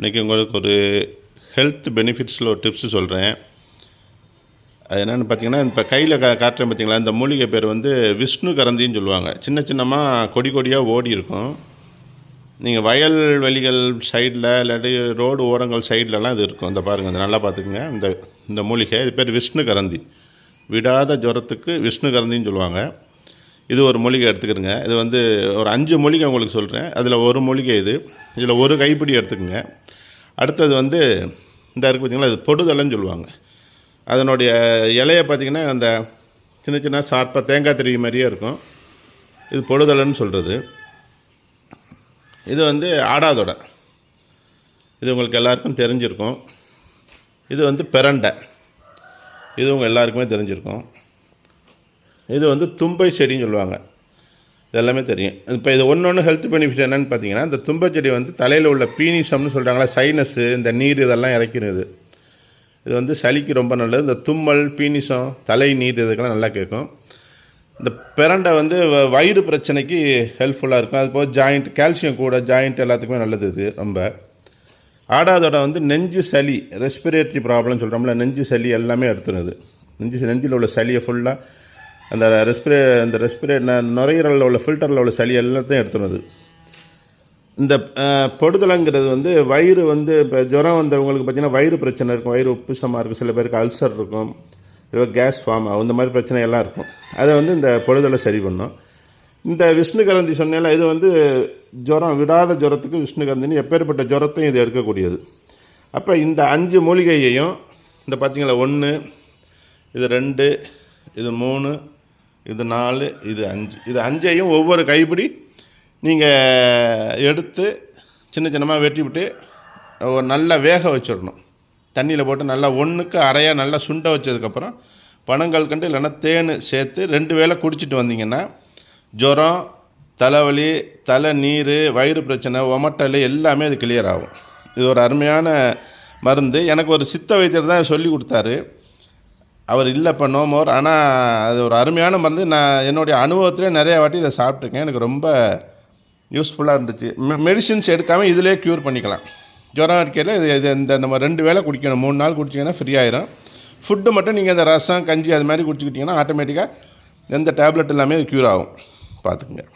இன்றைக்கி உங்களுக்கு ஒரு ஹெல்த் பெனிஃபிட்ஸில் ஒரு டிப்ஸு சொல்கிறேன். அது என்னென்னு பார்த்தீங்கன்னா, இப்போ கையில் காட்டுறேன் பார்த்தீங்களா, இந்த மூலிகை பேர் வந்து விஷ்ணு கரந்தின்னு சொல்லுவாங்க. சின்ன சின்னமாக கொடி கொடியாக ஓடி இருக்கும். நீங்கள் வயல்வெளிகள் சைடில் இல்லாட்டி ரோடு ஓரங்கள் சைட்லலாம் இது இருக்கும். இந்த பாருங்கள், இந்த நல்லா பார்த்துக்குங்க. இந்த மூலிகை இது பேர் விஷ்ணு கரந்தி. விடாத ஜுரத்துக்கு விஷ்ணு கரந்தின்னு சொல்லுவாங்க. இது ஒரு மூலிகை எடுத்துக்கிறங்க. இது வந்து ஒரு 5 மூலிகை உங்களுக்கு சொல்கிறேன். அதில் ஒரு மூலிகை இதில் ஒரு கைப்பிடி எடுத்துக்கோங்க. அடுத்தது வந்து இந்த இருக்குது பார்த்திங்களா, இது பொடுதலைன்னு சொல்லுவாங்க. அதனுடைய இலையை பார்த்திங்கன்னா அந்த சின்ன சின்ன சார்பாக தேங்காய் திருவி மாதிரியே இருக்கும். இது பொடுதலைன்னு சொல்கிறது. இது வந்து ஆடாதொடை. இது உங்களுக்கு எல்லாருக்கும் தெரிஞ்சிருக்கும். இது வந்து பிரண்டை. இது உங்கள் எல்லாருக்குமே தெரிஞ்சிருக்கும். இது வந்து தும்பை செடின்னு சொல்லுவாங்க. இது எல்லாமே தெரியும். இப்போ இது ஒன்று ஹெல்த் பெனிஃபிட் என்னென்னு பார்த்தீங்கன்னா, இந்த தும்பை செடி வந்து தலையில் உள்ள பீனிசம்னு சொல்கிறாங்களா, சைனஸு, இந்த நீர் இதெல்லாம் இறக்கிறது. இது வந்து சளிக்கு ரொம்ப நல்லது. இந்த தும்மல், பீனிசம், தலை நீர் இதுக்கெல்லாம் நல்லா கேட்கும். இந்த பிரண்டை வந்து வயிறு பிரச்சனைக்கு ஹெல்ப்ஃபுல்லாக இருக்கும். அது போக ஜாயிண்ட், கால்சியம் கூட, ஜாயிண்ட் எல்லாத்துக்குமே நல்லது. இது ரொம்ப ஆடாதோட வந்து நெஞ்சு சளி, ரெஸ்பிரேட்டரி ப்ராப்ளம் சொல்கிறோம்ல, நெஞ்சு சளி எல்லாமே எடுத்துருது. நெஞ்சில் உள்ள சளியை ஃபுல்லாக அந்த நுரையீரலில் உள்ள ஃபில்டரில் உள்ள சளி எல்லாத்தையும் எடுத்துருது. இந்த பொடுதலைங்கிறது வந்து வயிறு வந்து இப்போ ஜுரம் வந்தவங்களுக்கு பார்த்திங்கன்னா வயிறு பிரச்சனை இருக்கும். வயிறு உப்புசமாக இருக்கும். சில பேருக்கு அல்சர் இருக்கும். சில கேஸ் ஃபார்ம் ஆகும். இந்த மாதிரி பிரச்சனை எல்லாம் இருக்கும். அதை வந்து இந்த பொடுதலை சரி பண்ணும். இந்த விஷ்ணு கரந்தி சொன்னால இது வந்து ஜுரம், விடாத ஜுரத்துக்கு விஷ்ணு கரந்தின்னு எப்பேற்பட்ட ஜுரத்தையும் இது எடுக்கக்கூடியது. அப்போ இந்த 5 மூலிகையையும் இந்த பார்த்திங்களா, 1, இது 2, இது 3, இது 4, இது 5, இது 5ஐயும் ஒவ்வொரு கைப்பிடி நீங்கள் எடுத்து சின்ன சின்னமாக வெட்டி விட்டு நல்லா வேக வச்சிடணும். தண்ணியில் போட்டு நல்லா 1க்கு அரையாக நல்லா சுண்ட வச்சதுக்கப்புறம் பனங்கல்கண்டு இல்லைன்னா தேன் சேர்த்து 2 வேளை குடிச்சிட்டு வந்தீங்கன்னா ஜுரம், தலைவலி, தலை நீர், வயிறு பிரச்சனை, ஒமட்டல் எல்லாமே அது கிளியர் ஆகும். இது ஒரு அருமையான மருந்து. எனக்கு ஒரு சித்த வைத்தியர் தான் சொல்லி கொடுத்தாரு. அவர் இல்லை இப்போ நோ மோர். ஆனால் அது ஒரு அருமையான மருந்து. நான் என்னுடைய அனுபவத்திலே நிறையா வாட்டி இதை சாப்பிட்ருக்கேன். எனக்கு ரொம்ப யூஸ்ஃபுல்லாக இருந்துச்சு. மெடிசின்ஸ் எடுக்காமல் இதிலே க்யூர் பண்ணிக்கலாம். ஜுரம் இருக்கையில் இது நம்ம 2 வேளை குடிக்கணும். 3 நாள் குடிச்சிங்கன்னா ஃப்ரீ ஆயிரும். ஃபுட்டு மட்டும் நீங்கள் இந்த ரசம், கஞ்சி அது மாதிரி குடிச்சிக்கிட்டிங்கன்னா ஆட்டோமேட்டிக்காக எந்த டேப்லெட் எல்லாமே க்யூர் ஆகும். பார்த்துக்குங்க.